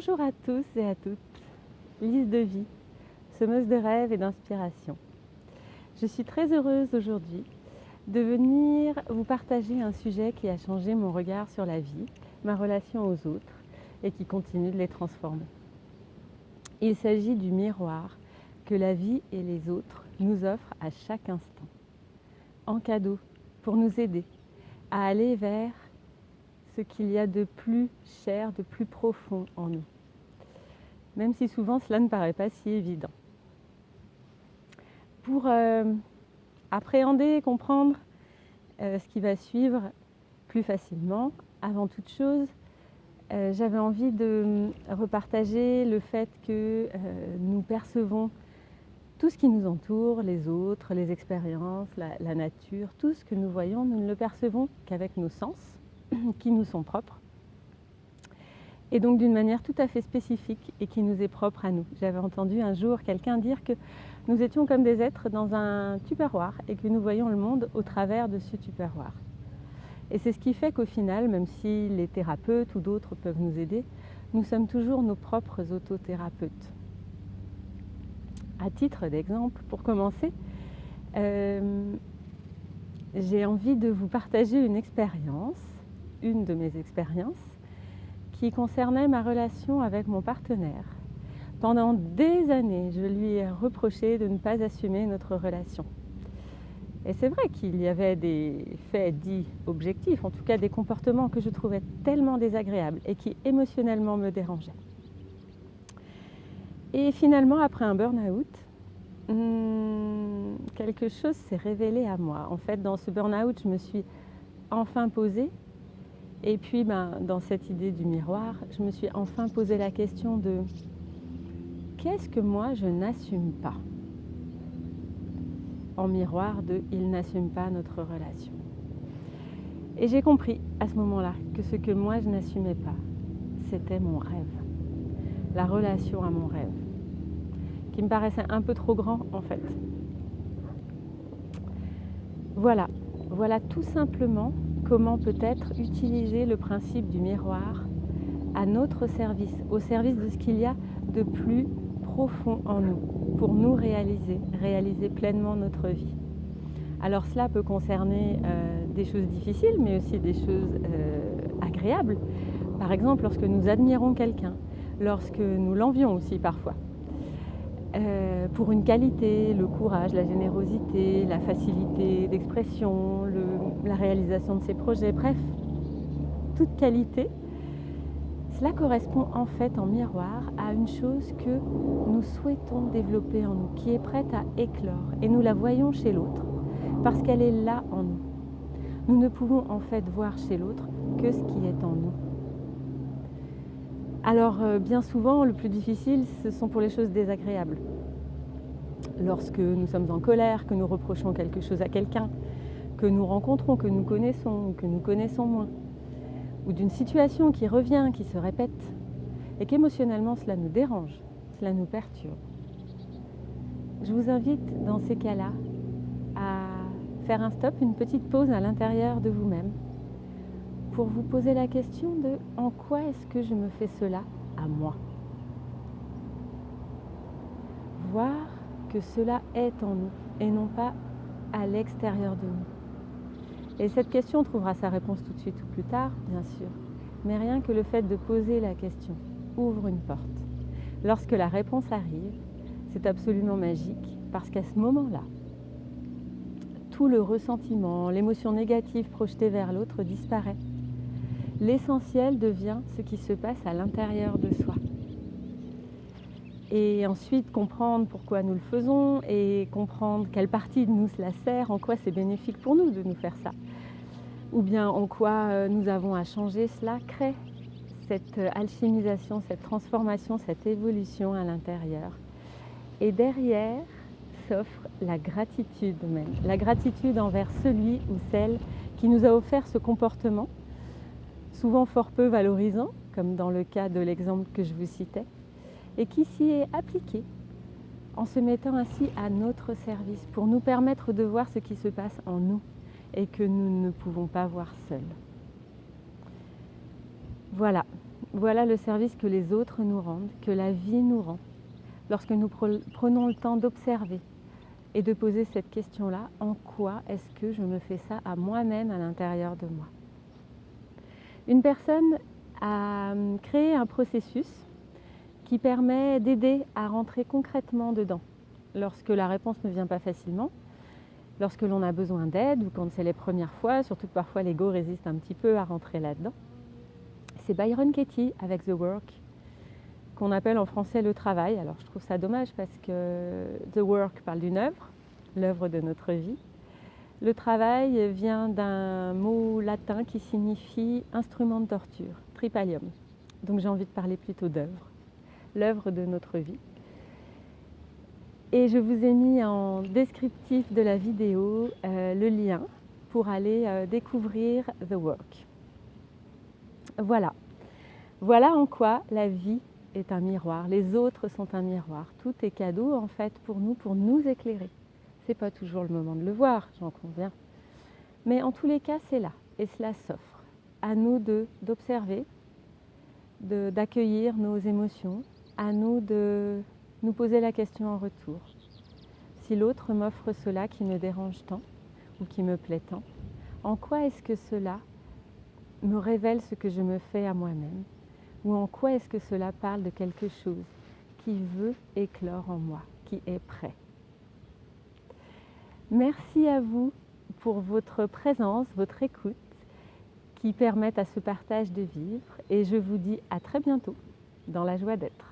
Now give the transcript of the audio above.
Bonjour à tous et à toutes, Lise de vie, semeuse de rêves et d'inspiration. Je suis très heureuse aujourd'hui de venir vous partager un sujet qui a changé mon regard sur la vie, ma relation aux autres et qui continue de les transformer. Il s'agit du miroir que la vie et les autres nous offrent à chaque instant, en cadeau, pour nous aider à aller vers ce qu'il y a de plus cher, de plus profond en nous, même si souvent cela ne paraît pas si évident. Pour appréhender et comprendre ce qui va suivre plus facilement, avant toute chose, j'avais envie de repartager le fait que nous percevons tout ce qui nous entoure, les autres, les expériences, la nature, tout ce que nous voyons, nous ne le percevons qu'avec nos sens, qui nous sont propres, et donc d'une manière tout à fait spécifique et qui nous est propre à nous. J'avais entendu un jour quelqu'un dire que nous étions comme des êtres dans un tupperware et que nous voyons le monde au travers de ce tupperware. Et c'est ce qui fait qu'au final, même si les thérapeutes ou d'autres peuvent nous aider, nous sommes toujours nos propres autothérapeutes. À titre d'exemple, pour commencer, j'ai envie de vous partager une de mes expériences, qui concernait ma relation avec mon partenaire. Pendant des années, je lui ai reproché de ne pas assumer notre relation. Et c'est vrai qu'il y avait des faits dits objectifs, en tout cas des comportements que je trouvais tellement désagréables et qui émotionnellement me dérangeaient. Et finalement, après un burn-out, quelque chose s'est révélé à moi. En fait, dans ce burn-out, je me suis enfin posée. Et puis, dans cette idée du miroir, je me suis enfin posé la question de qu'est-ce que moi je n'assume pas ? En miroir de il n'assume pas notre relation. Et j'ai compris à ce moment-là que ce que moi je n'assumais pas, c'était mon rêve, la relation à mon rêve, qui me paraissait un peu trop grand en fait. Voilà tout simplement comment peut-être utiliser le principe du miroir à notre service, au service de ce qu'il y a de plus profond en nous, pour nous réaliser pleinement notre vie. Alors cela peut concerner des choses difficiles, mais aussi des choses agréables. Par exemple, lorsque nous admirons quelqu'un, lorsque nous l'envions aussi parfois, pour une qualité, le courage, la générosité, la facilité d'expression, la réalisation de ses projets, bref, toute qualité. Cela correspond en fait en miroir à une chose que nous souhaitons développer en nous, qui est prête à éclore, et nous la voyons chez l'autre, parce qu'elle est là en nous. Nous ne pouvons en fait voir chez l'autre que ce qui est en nous. Alors bien souvent, le plus difficile, ce sont pour les choses désagréables. Lorsque nous sommes en colère, que nous reprochons quelque chose à quelqu'un, que nous rencontrons, que nous connaissons ou que nous connaissons moins, ou d'une situation qui revient, qui se répète, et qu'émotionnellement cela nous dérange, cela nous perturbe. Je vous invite dans ces cas-là à faire un stop, une petite pause à l'intérieur de vous-même, pour vous poser la question de en quoi est-ce que je me fais cela à moi ? Voir que cela est en nous et non pas à l'extérieur de nous. Et cette question trouvera sa réponse tout de suite ou plus tard, bien sûr. Mais rien que le fait de poser la question ouvre une porte. Lorsque la réponse arrive, c'est absolument magique parce qu'à ce moment-là, tout le ressentiment, l'émotion négative projetée vers l'autre disparaît. L'essentiel devient ce qui se passe à l'intérieur de soi. Et ensuite comprendre pourquoi nous le faisons et comprendre quelle partie de nous cela sert, en quoi c'est bénéfique pour nous de nous faire ça. Ou bien en quoi nous avons à changer, cela crée cette alchimisation, cette transformation, cette évolution à l'intérieur. Et derrière s'offre la gratitude même, la gratitude envers celui ou celle qui nous a offert ce comportement, souvent fort peu valorisant, comme dans le cas de l'exemple que je vous citais, et qui s'y est appliqué en se mettant ainsi à notre service pour nous permettre de voir ce qui se passe en nous et que nous ne pouvons pas voir seuls. Voilà, Voilà le service que les autres nous rendent, que la vie nous rend. Lorsque nous prenons le temps d'observer et de poser cette question-là, en quoi est-ce que je me fais ça à moi-même à l'intérieur de moi? Une personne a créé un processus qui permet d'aider à rentrer concrètement dedans. Lorsque la réponse ne vient pas facilement, lorsque l'on a besoin d'aide ou quand c'est les premières fois, surtout que parfois l'ego résiste un petit peu à rentrer là-dedans, c'est Byron Katie avec The Work, qu'on appelle en français le travail. Alors je trouve ça dommage parce que The Work parle d'une œuvre, l'œuvre de notre vie. Le travail vient d'un mot latin qui signifie instrument de torture, tripalium. Donc j'ai envie de parler plutôt d'œuvre, l'œuvre de notre vie. Et je vous ai mis en descriptif de la vidéo le lien pour aller découvrir The Work. Voilà. Voilà en quoi la vie est un miroir, les autres sont un miroir. Tout est cadeau en fait pour nous éclairer. C'est pas toujours le moment de le voir, j'en conviens. Mais en tous les cas, c'est là et cela s'offre. À nous d'observer, d'accueillir nos émotions, à nous de nous poser la question en retour. Si l'autre m'offre cela qui me dérange tant ou qui me plaît tant, en quoi est-ce que cela me révèle ce que je me fais à moi-même? Ou en quoi est-ce que cela parle de quelque chose qui veut éclore en moi, qui est prêt? Merci à vous pour votre présence, votre écoute, qui permettent à ce partage de vivre. Et je vous dis à très bientôt dans la joie d'être.